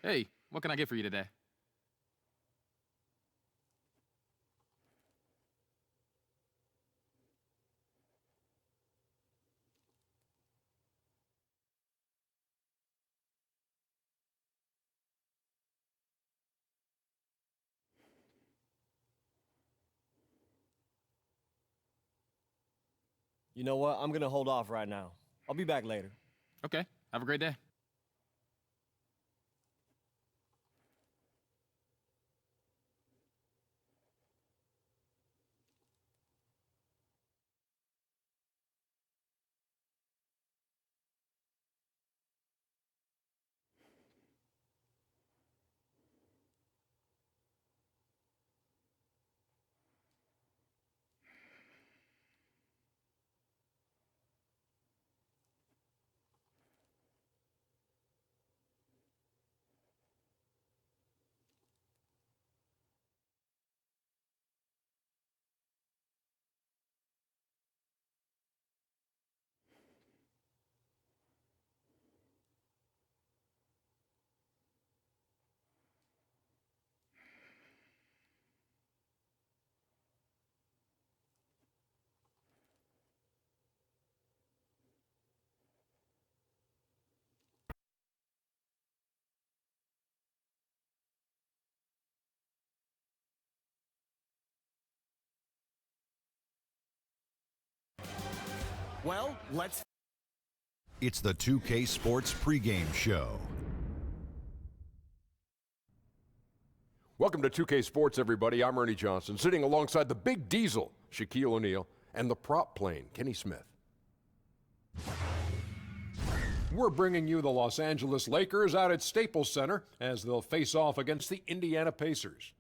Hey, what can I get for you today? You know what? I'm gonna hold off right now. I'll be back later. Okay, have a great day. Well, let's... It's the 2K Sports pregame show. Welcome to 2K Sports, everybody. I'm Ernie Johnson, sitting alongside the big diesel, Shaquille O'Neal, and the prop plane, Kenny Smith. We're bringing you the Los Angeles Lakers out at Staples Center as they'll face off against the Indiana Pacers.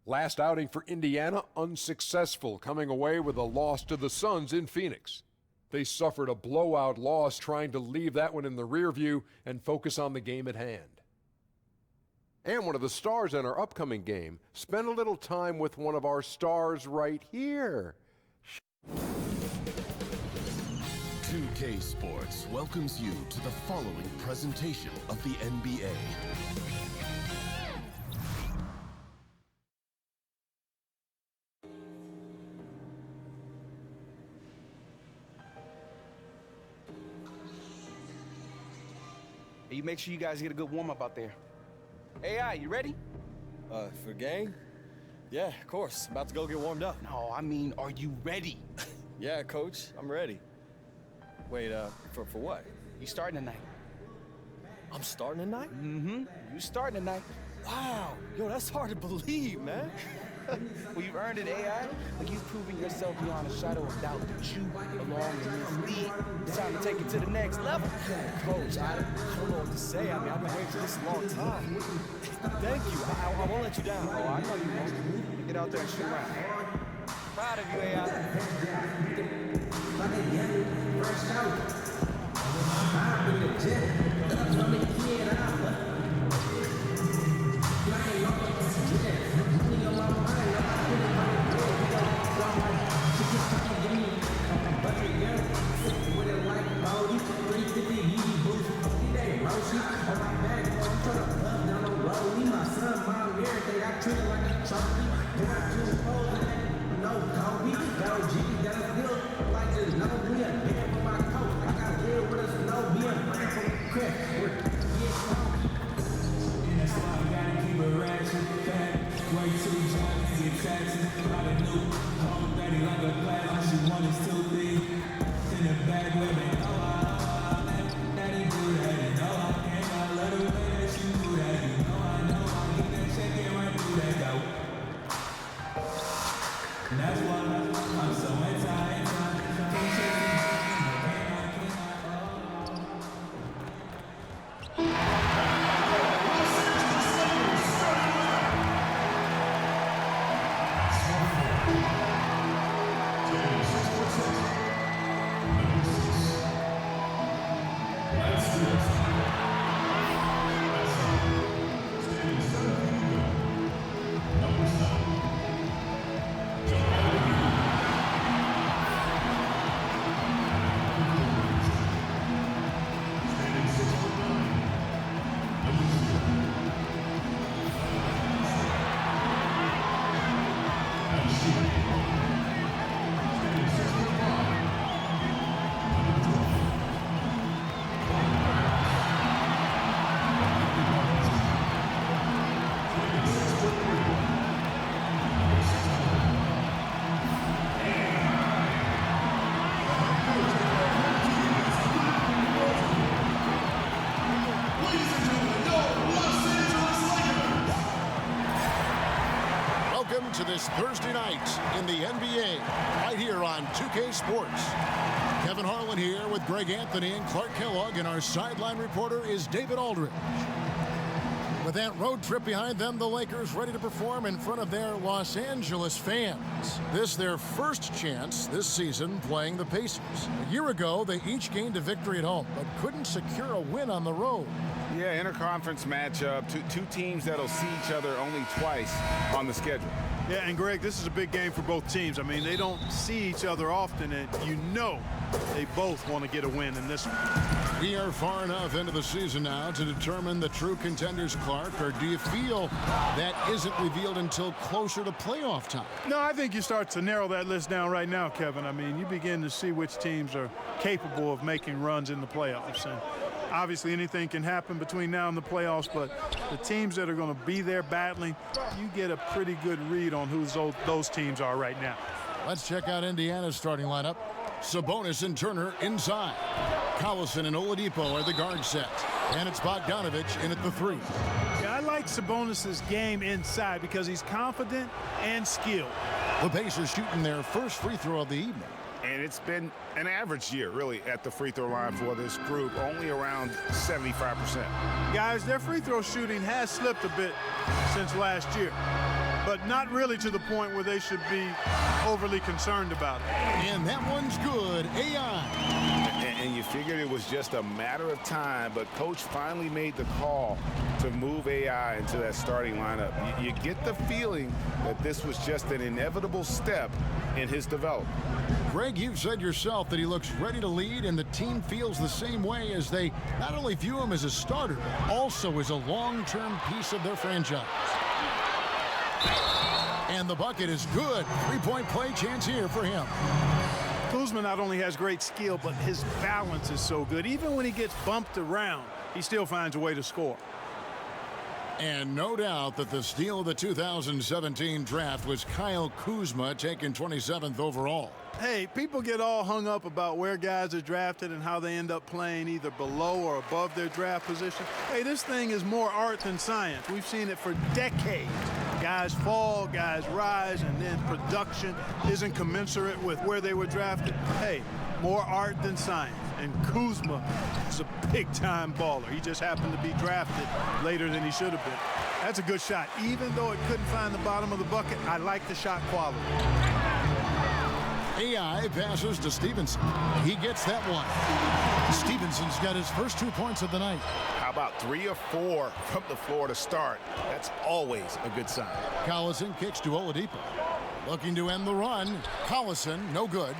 Last outing for Indiana, unsuccessful, coming away with a loss to the Suns in Phoenix. They suffered a blowout loss, trying to leave that one in the rear view and focus on the game at hand. And one of the stars in our upcoming game spent a little time with one of our stars right here. 2K Sports welcomes you to the following presentation of the NBA. Hey, you make sure you guys get a good warm-up out there. AI, you ready? For game? Yeah, of course. About to go get warmed up. No, I mean, are you ready? Yeah, coach, I'm ready. Wait, for what? You starting tonight. I'm starting tonight? Mm-hmm. You starting tonight. Wow, yo, that's hard to believe, man. Well, you've earned it, AI. Like, you've proven yourself beyond a shadow of doubt that you belong in this league. It's time to take it to the next level. Coach, I don't know what to say. I mean, I've been waiting for this a long time. Thank you. I won't let you down. Oh, I know you won't. Get out there and shoot around. Proud of you, AI. to this Thursday night in the NBA, right here on 2K Sports. Kevin Harlan here with Greg Anthony and Clark Kellogg, and our sideline reporter is David Aldridge. With that road trip behind them, the Lakers ready to perform in front of their Los Angeles fans. This their first chance this season playing the Pacers. A year ago, they each gained a victory at home, but couldn't secure a win on the road. Yeah, interconference matchup, two teams that'll see each other only twice on the schedule. Yeah, and Greg, this is a big game for both teams. I mean, they don't see each other often, and you know they both want to get a win in this one. We are far enough into the season now to determine the true contenders, Clark, or do you feel that isn't revealed until closer to playoff time? No, I think you start to narrow that list down right now, Kevin. I mean, you begin to see which teams are capable of making runs in the playoffs. And obviously, anything can happen between now and the playoffs, but the teams that are going to be there battling, you get a pretty good read on who those teams are right now. Let's check out Indiana's starting lineup. Sabonis and Turner inside. Collison and Oladipo are the guard set. And it's Bogdanovich in at the 3. Yeah, I like Sabonis' game inside because he's confident and skilled. The Pacers shooting their first free throw of the evening. And it's been an average year, really, at the free throw line for this group, only around 75%. Guys, their free throw shooting has slipped a bit since last year, but not really to the point where they should be overly concerned about it. And that one's good. AI. And you figured it was just a matter of time, but Coach finally made the call to move AI into that starting lineup. You get the feeling that this was just an inevitable step in his development. Greg, you've said yourself that he looks ready to lead, and the team feels the same way as they not only view him as a starter, but also as a long-term piece of their franchise. And the bucket is good. Three-point play chance here for him. Kuzma not only has great skill, but his balance is so good. Even when he gets bumped around, he still finds a way to score. And no doubt that the steal of the 2017 draft was Kyle Kuzma, taken 27th overall. Hey, people get all hung up about where guys are drafted and how they end up playing either below or above their draft position. Hey, this thing is more art than science. We've seen it for decades. Guys fall, guys rise, and then production isn't commensurate with where they were drafted. Hey, more art than science. And Kuzma is a big-time baller. He just happened to be drafted later than he should have been. That's a good shot. Even though it couldn't find the bottom of the bucket, I like the shot quality. AI passes to Stevenson. He gets that one. Stevenson's got his first 2 points of the night. How about 3 or 4 from the floor to start? That's always a good sign. Collison kicks to Oladipo. Looking to end the run. Collison, no good.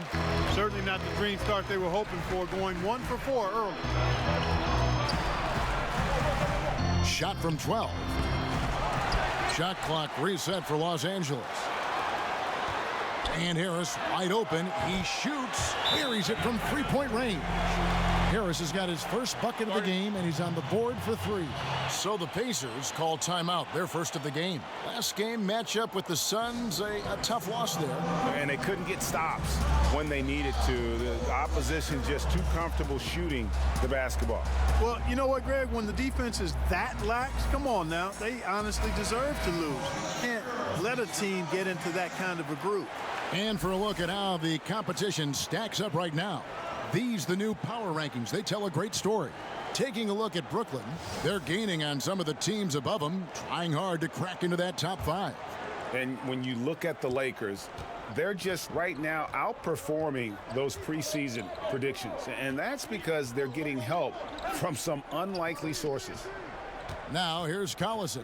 Certainly not the dream start they were hoping for, going 1 for 4 early. Shot from 12. Shot clock reset for Los Angeles. And Harris wide open. He shoots. Carries it from three-point range. Harris has got his first bucket of the game, and he's on the board for 3. So the Pacers call timeout, their first of the game. Last game matchup with the Suns, a tough loss there. And they couldn't get stops when they needed to. The opposition just too comfortable shooting the basketball. Well, you know what, Greg? When the defense is that lax, come on now. They honestly deserve to lose. You can't let a team get into that kind of a group. And for a look at how the competition stacks up right now. These, the new power rankings, they tell a great story. Taking a look at Brooklyn, they're gaining on some of the teams above them, trying hard to crack into that top 5. And when you look at the Lakers, they're just right now outperforming those preseason predictions. And that's because they're getting help from some unlikely sources. Now, here's Collison.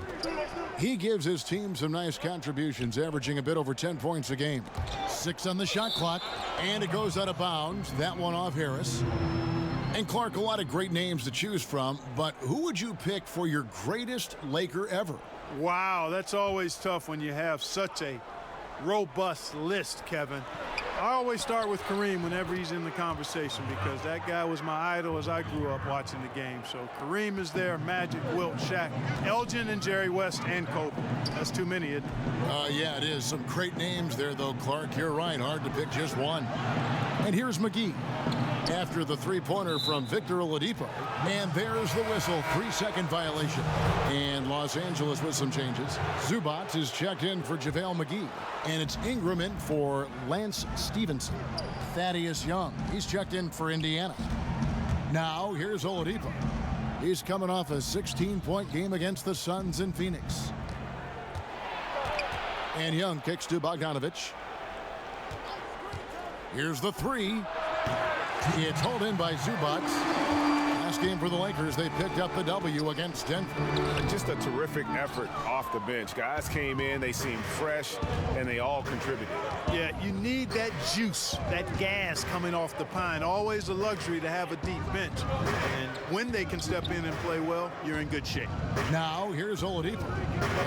He gives his team some nice contributions, averaging a bit over 10 points a game. 6 on the shot clock, and it goes out of bounds. That one off Harris. And Clark, a lot of great names to choose from, but who would you pick for your greatest Laker ever? Wow, that's always tough when you have such a robust list, Kevin. I always start with Kareem whenever he's in the conversation because that guy was my idol as I grew up watching the game. So Kareem is there, Magic, Wilt, Shaq, Elgin, and Jerry West, and Kobe. That's too many, isn't it? Yeah, it is. Some great names there, though, Clark. You're right. Hard to pick just one. And here's McGee. After the three-pointer from Victor Oladipo. And there's the whistle, 3-second violation. And Los Angeles with some changes. Zubac is checked in for JaVale McGee. And it's Ingram in for Lance Stevenson. Thaddeus Young, he's checked in for Indiana. Now, here's Oladipo. He's coming off a 16-point game against the Suns in Phoenix. And Young kicks to Bogdanovich. Here's the three. It's hauled in by Zubac. Last game for the Lakers, they picked up the W against Denver. Just a terrific effort off the bench. Guys came in, they seemed fresh, and they all contributed. Yeah, you need that juice, that gas coming off the pine. Always a luxury to have a deep bench. And when they can step in and play well, you're in good shape. Now, here's Oladipo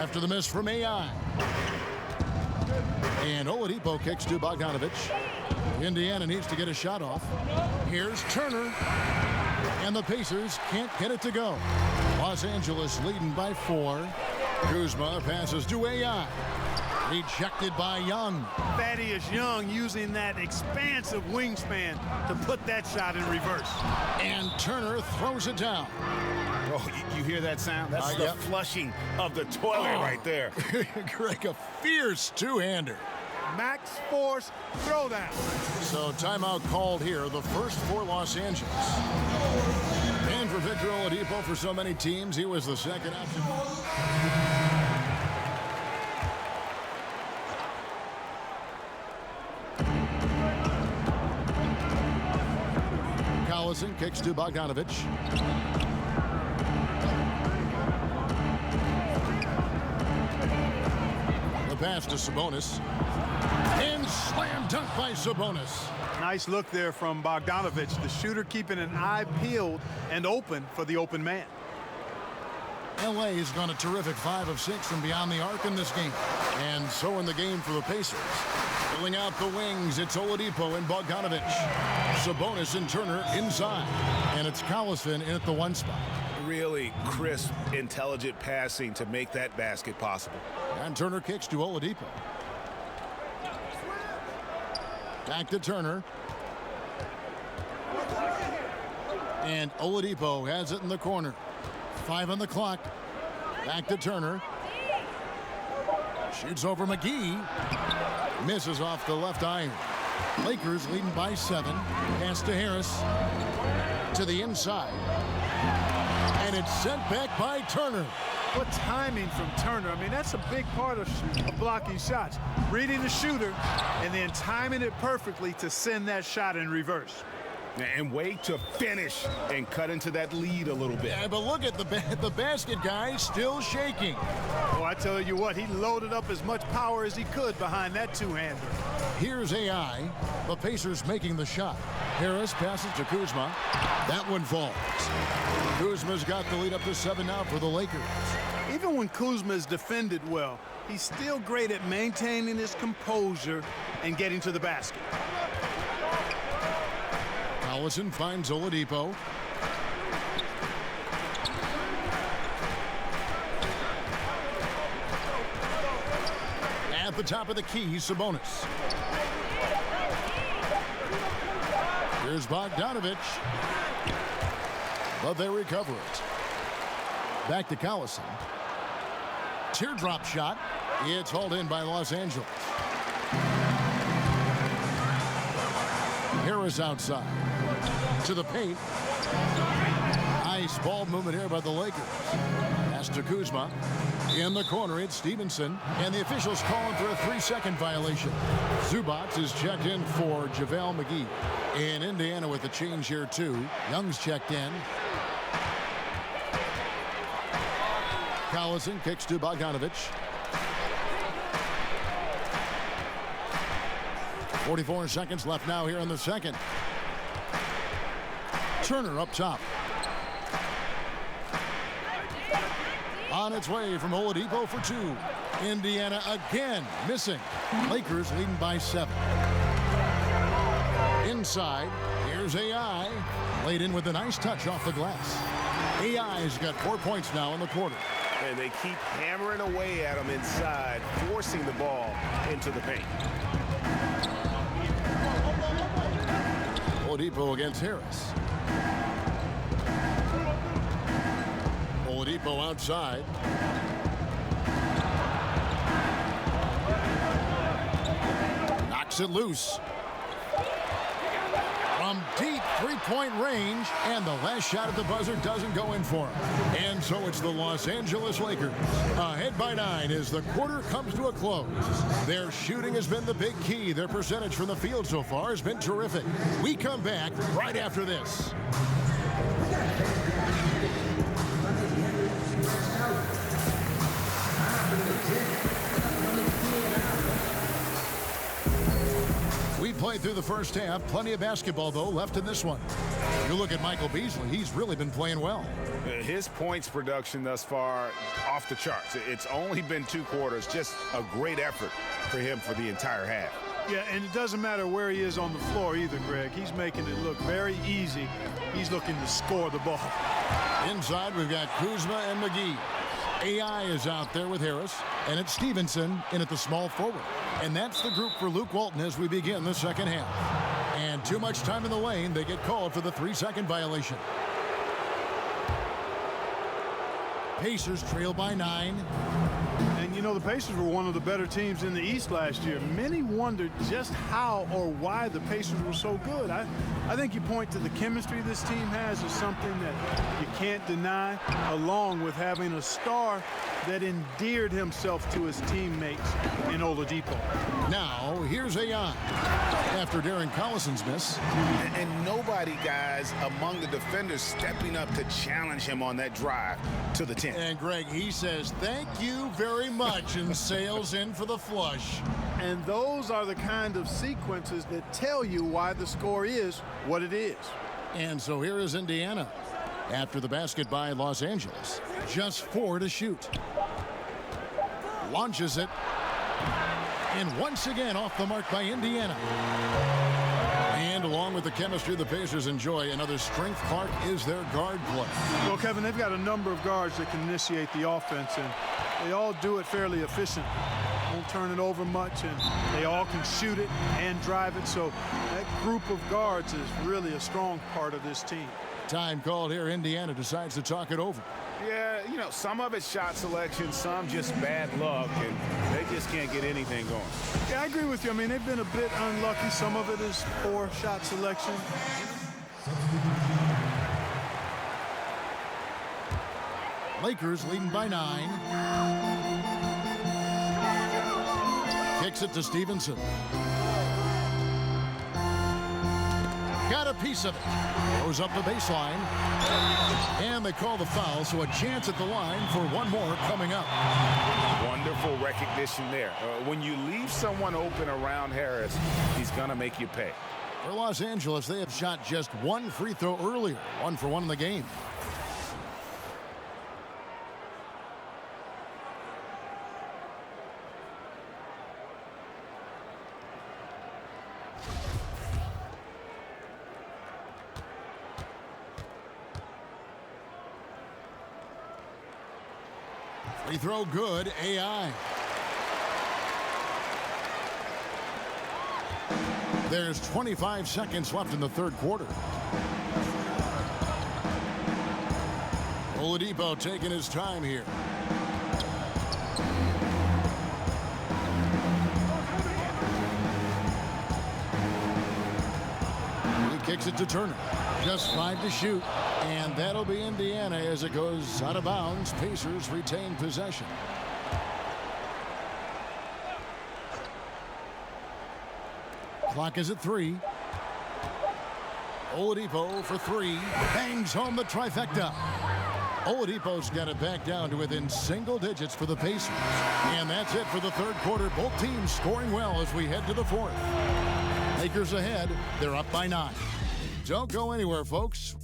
after the miss from AI. And Oladipo kicks to Bogdanovich. Indiana needs to get a shot off. Here's Turner. And the Pacers can't get it to go. Los Angeles leading by 4. Kuzma passes to AI. Rejected by Young. Thaddeus Young using that expansive wingspan to put that shot in reverse. And Turner throws it down. Oh, you hear that sound? That's the flushing of the toilet right there. Greg, a fierce two-hander. Max force throwdown. So timeout called here, the first for Los Angeles. And for Victor Oladipo, for so many teams, he was the second option. Collison kicks to Bogdanovich. The pass to Sabonis. And slam dunk by Sabonis. Nice look there from Bogdanovich, the shooter keeping an eye peeled and open for the open man. LA has gone a terrific 5 of 6 from beyond the arc in this game. And so in the game for the Pacers. Filling out the wings, it's Oladipo and Bogdanovich. Sabonis and Turner inside. And it's Collison in at the 1 spot. Really crisp, intelligent passing to make that basket possible. And Turner kicks to Oladipo. Back to Turner. And Oladipo has it in the corner. 5 on the clock. Back to Turner. Shoots over McGee. Misses off the left iron. Lakers leading by 7. Pass to Harris. To the inside. And it's sent back by Turner. What timing from Turner. I mean, that's a big part of blocking shots. Reading the shooter and then timing it perfectly to send that shot in reverse. And wait to finish and cut into that lead a little bit. Yeah, but look at the basket guy still shaking. Oh, I tell you what, he loaded up as much power as he could behind that two-hander. Here's AI. The Pacers making the shot. Harris passes to Kuzma. That one falls. Kuzma's got the lead up to 7 now for the Lakers. Even when Kuzma is defended well, he's still great at maintaining his composure and getting to the basket. Collison finds Oladipo. At the top of the key, Sabonis. Here's Bogdanovich. But they recover it. Back to Collison. Teardrop shot. It's hauled in by Los Angeles. Harris outside. To the paint. Nice ball movement here by the Lakers. Pass to Kuzma. In the corner, it's Stevenson. And the officials calling for a 3-second violation. Zubac is checked in for JaVale McGee. In Indiana with a change here, too. Young's checked in. Collison kicks to Bogdanovich. 44 seconds left now here in the second. Turner up top. On its way from Oladipo for 2. Indiana again missing. Lakers leading by 7. Inside, here's AI. Laid in with a nice touch off the glass. AI's got 4 points now in the quarter. And they keep hammering away at him inside, forcing the ball into the paint. Oladipo against Harris. Oladipo outside. Knocks it loose. From deep three-point range, and the last shot at the buzzer doesn't go in for him. And so it's the Los Angeles Lakers ahead by 9 as the quarter comes to a close. Their shooting has been the big key. Their percentage from the field so far has been terrific. We come back right after this. We played through the first half. Plenty of basketball, though, left in this one. You look at Michael Beasley. He's really been playing well. His points production thus far off the charts. It's only been 2 quarters. Just a great effort for him for the entire half. Yeah, and it doesn't matter where he is on the floor either, Greg. He's making it look very easy. He's looking to score the ball. Inside, we've got Kuzma and McGee. AI is out there with Harris, and it's Stevenson in at the small forward. And that's the group for Luke Walton as we begin the second half. And too much time in the lane, they get called for the 3-second violation. Pacers trail by 9. And you know, the Pacers were one of the better teams in the East last year. Many wondered just how or why the Pacers were so good. I think you point to the chemistry this team has as something that you can't deny, along with having a star that endeared himself to his teammates in Oladipo. Now, here's AI. After Darren Collison's miss. And nobody, guys, among the defenders stepping up to challenge him on that drive to the 10. And Greg, he says, thank you very much, and sails in for the flush. And those are the kind of sequences that tell you why the score is what it is. And so here is Indiana. After the basket by Los Angeles. Just 4 to shoot. Launches it. And once again off the mark by Indiana. And along with the chemistry the Pacers enjoy, another strength mark is their guard play. Well, Kevin, they've got a number of guards that can initiate the offense, and they all do it fairly efficiently. Won't turn it over much, and they all can shoot it and drive it. So that group of guards is really a strong part of this team. Time called here. Indiana decides to talk it over. Yeah, you know, some of it's shot selection, some just bad luck, and they just can't get anything going. Yeah, I agree with you. I mean, they've been a bit unlucky. Some of it is poor shot selection. Lakers leading by 9. Kicks it to Stevenson. Got a piece of it. Goes up the baseline. And they call the foul, so a chance at the line for one more coming up. Wonderful recognition there. When you leave someone open around Harris, he's going to make you pay. For Los Angeles, they have shot just 1 free throw earlier. 1 for 1 in the game. Free throw good, AI. There's 25 seconds left in the third quarter. Oladipo taking his time here. He kicks it to Turner. Just 5 to shoot. And that'll be Indiana as it goes out of bounds. Pacers retain possession. Clock is at 3. Oladipo for 3. Bangs home the trifecta. Oladipo's got it back down to within single digits for the Pacers. And that's it for the third quarter. Both teams scoring well as we head to the fourth. Lakers ahead. They're up by 9. Don't go anywhere, folks.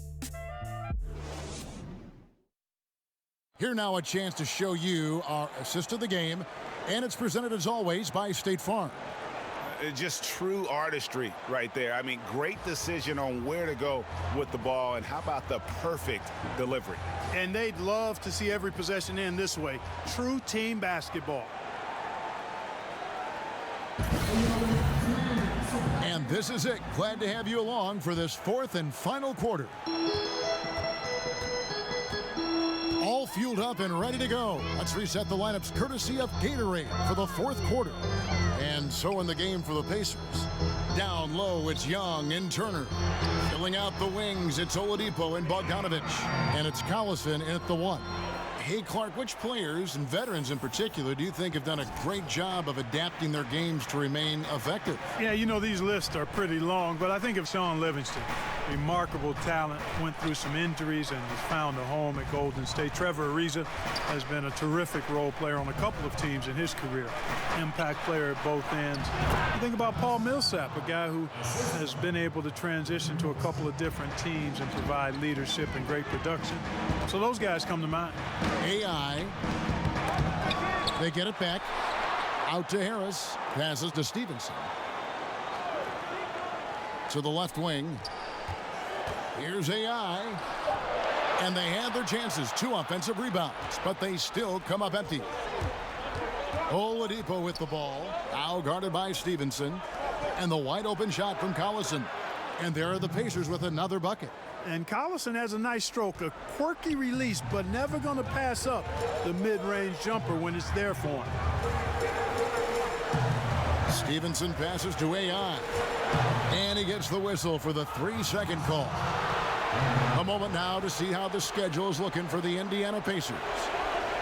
Here now a chance to show you our assist of the game, and it's presented as always by State Farm. Just true artistry right there. I mean, great decision on where to go with the ball, and how about the perfect delivery? And they'd love to see every possession end this way. True team basketball. And And this is it. Glad to have you along for this fourth and final quarter. All fueled up and ready to go. Let's reset the lineups courtesy of Gatorade for the fourth quarter. And so in the game for the Pacers. Down low, it's Young and Turner. Filling out the wings, it's Oladipo and Bogdanovich. And it's Collison in at the 1. Hey, Clark, which players, and veterans in particular, do you think have done a great job of adapting their games to remain effective? Yeah, you know, these lists are pretty long, but I think of Sean Livingston. Remarkable talent, went through some injuries and has found a home at Golden State. Trevor Ariza has been a terrific role player on a couple of teams in his career. Impact player at both ends. You think about Paul Millsap, a guy who has been able to transition to a couple of different teams and provide leadership and great production. So those guys come to mind. AI. They get it back. Out to Harris. Passes to Stevenson. To the left wing. Here's AI. And they had their chances. 2 offensive rebounds, but they still come up empty. Oladipo with the ball. Now guarded by Stevenson. And the wide open shot from Collison. And there are the Pacers with another bucket. And Collison has a nice stroke, a quirky release, but never going to pass up the mid-range jumper when it's there for him. Stevenson passes to AI. And he gets the whistle for the 3-second call. A moment now to see how the schedule is looking for the Indiana Pacers.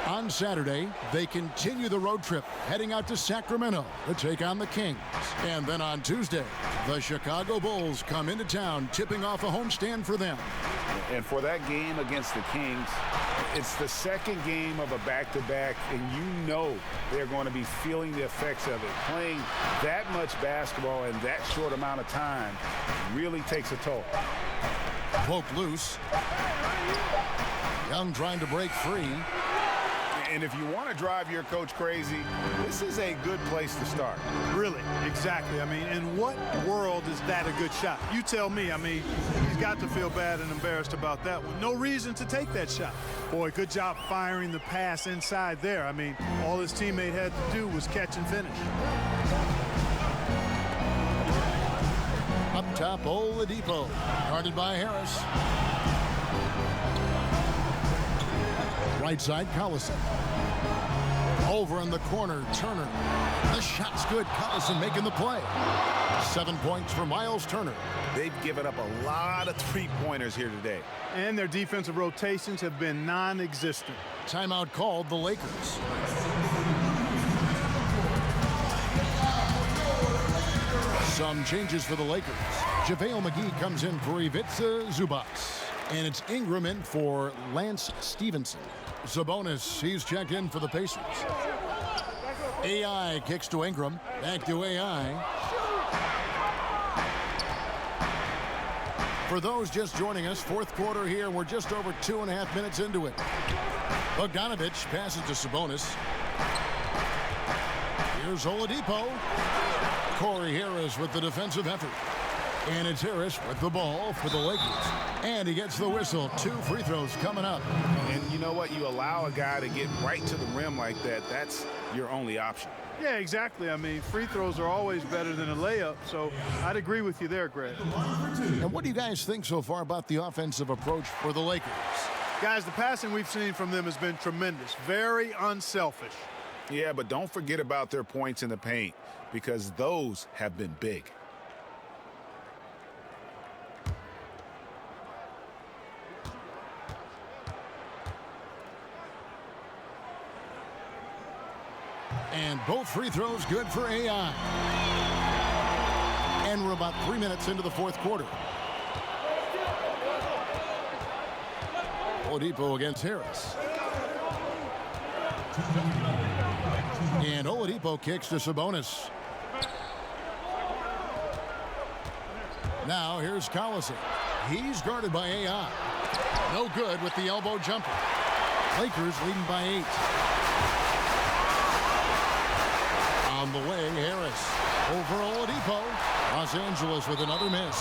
On Saturday, they continue the road trip, heading out to Sacramento to take on the Kings. And then on Tuesday, the Chicago Bulls come into town, tipping off a homestand for them. And for that game against the Kings, it's the second game of a back-to-back, and you know they're going to be feeling the effects of it. Playing that much basketball in that short amount of time really takes a toll. Poke loose. Young trying to break free. And if you want to drive your coach crazy, this is a good place to start. Really, exactly. I mean, in what world is that a good shot? You tell me. I mean, he's got to feel bad and embarrassed about that one. No reason to take that shot. Boy, good job firing the pass inside there. I mean, all his teammate had to do was catch and finish. Up top, Oladipo, guarded by Harris. Right side, Collison. Over in the corner, Turner. The shot's good. Collison making the play. 7 points for Miles Turner. They've given up a lot of three-pointers here today. And their defensive rotations have been non-existent. Timeout called the Lakers. Some changes for the Lakers. JaVale McGee comes in for Ivica Zubac. And it's Ingram in for Lance Stevenson. Sabonis, he's checked in for the Pacers. AI kicks to Ingram. Back to AI. For those just joining us, fourth quarter here. We're just over 2.5 minutes into it. Bogdanovich passes to Sabonis. Here's Oladipo. Corey Harris with the defensive effort. And it's Harris with the ball for the Lakers. And he gets the whistle. 2 free throws coming up. And you know what? You allow a guy to get right to the rim like that. That's your only option. Yeah, exactly. I mean, free throws are always better than a layup, so I'd agree with you there, Greg. And what do you guys think so far about the offensive approach for the Lakers? Guys, the passing we've seen from them has been tremendous. Very unselfish. Yeah, but don't forget about their points in the paint, because those have been big. And both free throws good for AI. And we're about 3 minutes into the fourth quarter. Oladipo against Harris. And Oladipo kicks to Sabonis. Now here's Collison. He's guarded by AI. No good with the elbow jumper. Lakers leading by 8. On the wing, Harris. Over Oladipo. Los Angeles with another miss.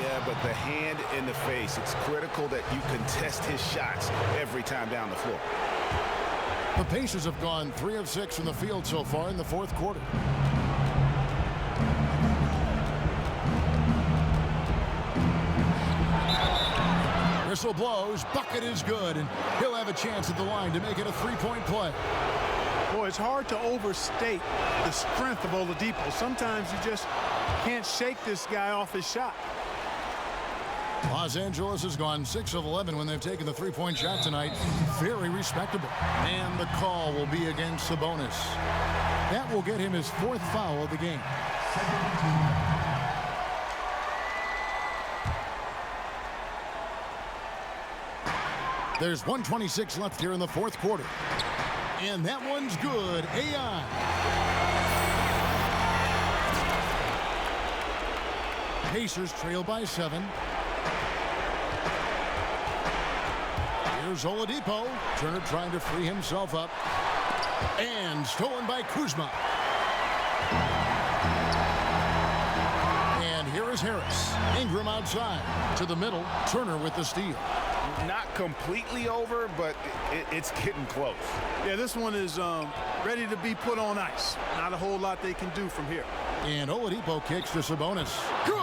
Yeah, but the hand in the face. It's critical that you contest his shots every time down the floor. The Pacers have gone 3 of 6 from the field so far in the fourth quarter. whistle blows. Bucket is good, and he'll have a chance at the line to make it a three-point play. Boy, it's hard to overstate the strength of Oladipo. Sometimes you just can't shake this guy off his shot. Los Angeles has gone 6 of 11 when they've taken the three-point shot tonight. Very respectable. And the call will be against Sabonis. That will get him his 4th foul of the game. There's 1:26 left here in the 4th quarter. And that one's good. AI. Pacers trail by 7. Here's Oladipo. Turner trying to free himself up. And stolen by Kuzma. And here is Harris. Ingram outside. To the middle. Turner with the steal. Not completely over, but it's getting close. Yeah, this one is ready to be put on ice. Not a whole lot they can do from here. And Oladipo kicks to Sabonis. Good!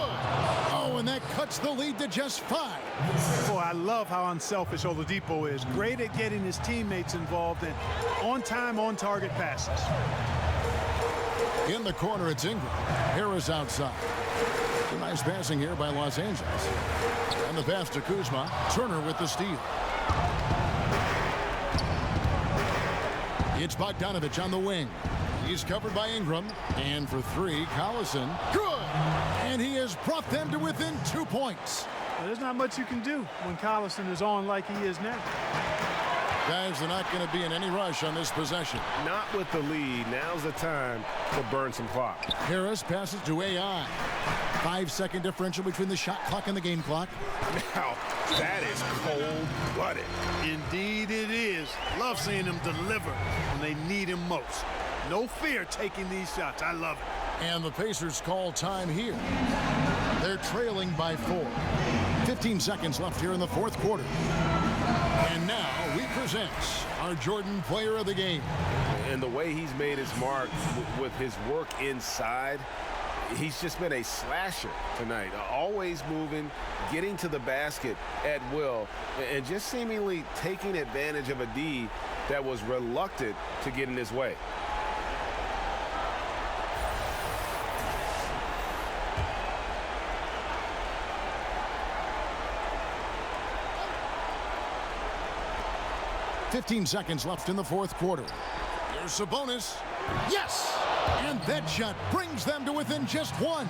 Oh, and that cuts the lead to just 5. Boy, I love how unselfish Oladipo is. Great at getting his teammates involved in on-time, on-target passes. In the corner, it's Ingram. Harris outside. A nice passing here by Los Angeles. And the pass to Kuzma. Turner with the steal. It's Bogdanovich on the wing. He's covered by Ingram. And for 3, Collison. Good! And he has brought them to within 2 points. Well, there's not much you can do when Collison is on like he is now. Guys, they're not going to be in any rush on this possession. Not with the lead. Now's the time to burn some clock. Harris passes to AI. 5-second differential between the shot clock and the game clock. Now, that is cold-blooded. Indeed it is. Love seeing him deliver when they need him most. No fear taking these shots. I love it. And the Pacers call time here. They're trailing by 4. 15 seconds left here in the 4th quarter. And now we present our Jordan Player of the Game. And the way he's made his mark with his work inside, he's just been a slasher tonight. Always moving, getting to the basket at will, and just seemingly taking advantage of a D that was reluctant to get in his way. .15 seconds left in the 4th quarter. Here's Sabonis. Yes! And that shot brings them to within just 1.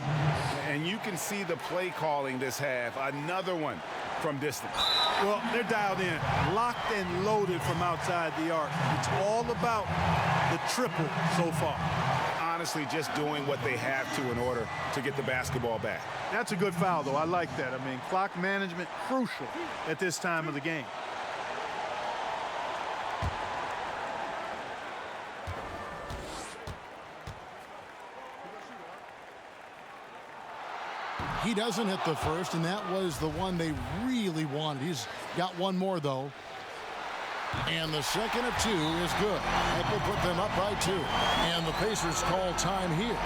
And you can see the play calling this half. Another one from distance. Well, they're dialed in, locked and loaded from outside the arc. It's all about the triple so far. Honestly, just doing what they have to in order to get the basketball back. That's a good foul, though. I like that. I mean, clock management crucial at this time of the game. He doesn't hit the first, and that was the one they really wanted. He's got one more, though. And the second of 2 is good. That will put them up by 2. And the Pacers call time here.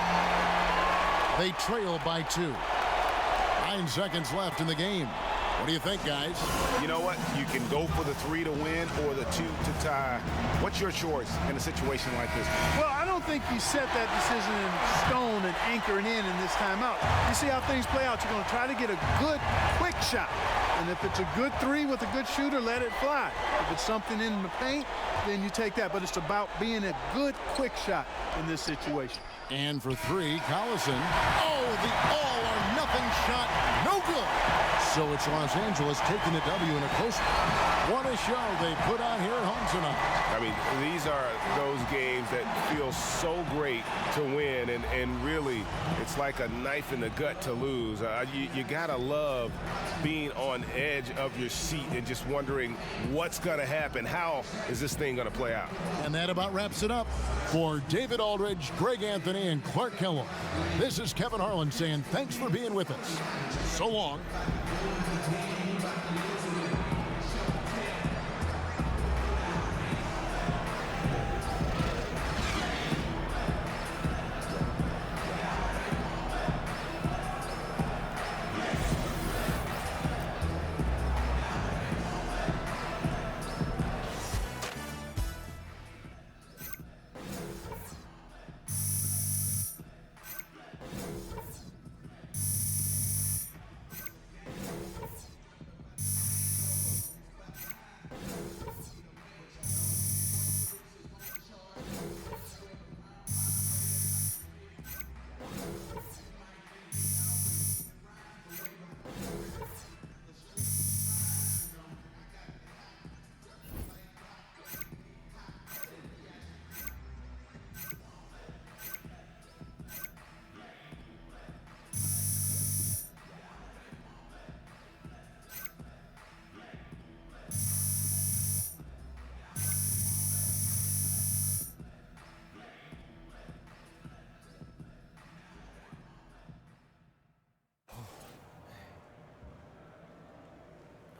They trail by 2. 9 seconds left in the game. What do you think, guys? You know what? You can go for the 3 to win or the 2 to tie. What's your choice in a situation like this? Well, I don't think you set that decision in stone and anchoring in this timeout. You see how things play out. You're going to try to get a good, quick shot. And if it's a good 3 with a good shooter, let it fly. If it's something in the paint, then you take that. But it's about being a good, quick shot in this situation. And for 3, Collison. Oh, the all-or-nothing shot. No good. So it's Los Angeles taking the W in a close one. What a show they put on here at home tonight. I mean, these are those games that feel so great to win, and really, it's like a knife in the gut to lose. You gotta love being on edge of your seat and just wondering what's gonna happen. How is this thing gonna play out? And that about wraps it up. For David Aldridge, Greg Anthony, and Clark Kellogg, this is Kevin Harlan saying thanks for being with us. So long.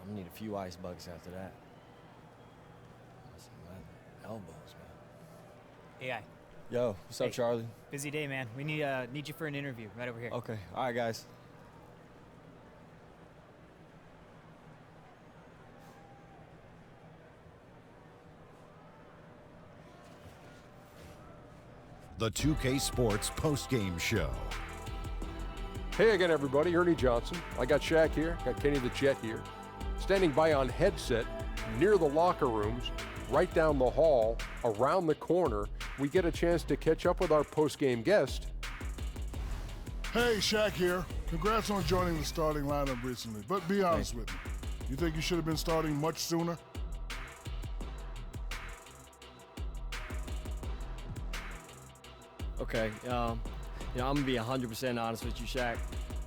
I'm gonna need a few ice buckets after that. Elbows, man. AI. Yo, what's up, Hey. Charlie? Busy day, man. We need you for an interview right over here. Okay, all right, guys. The 2K Sports postgame show. Hey again, everybody. Ernie Johnson. I got Shaq here. Got Kenny the Jet here. Standing by on headset near the locker rooms, right down the hall, around the corner. We get a chance to catch up with our postgame guest. Hey, Shaq here. Congrats on joining the starting lineup recently. But be honest with me. You think you should have been starting much sooner? Okay, you know, I'm gonna be 100% honest with you, Shaq.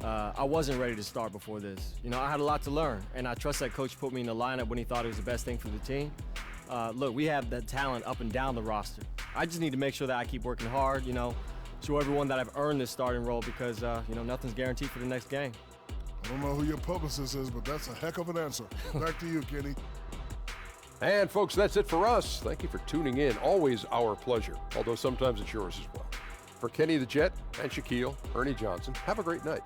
I wasn't ready to start before this. You know, I had a lot to learn, and I trust that coach put me in the lineup when he thought it was the best thing for the team. Look, we have the talent up and down the roster. I just need to make sure that I keep working hard, you know, show everyone that I've earned this starting role because, you know, nothing's guaranteed for the next game. I don't know who your publicist is, but that's a heck of an answer. Back to you, Kenny. And folks, that's it for us. Thank you for tuning in. Always our pleasure, although sometimes it's yours as well. For Kenny the Jet and Shaquille, Ernie Johnson, have a great night.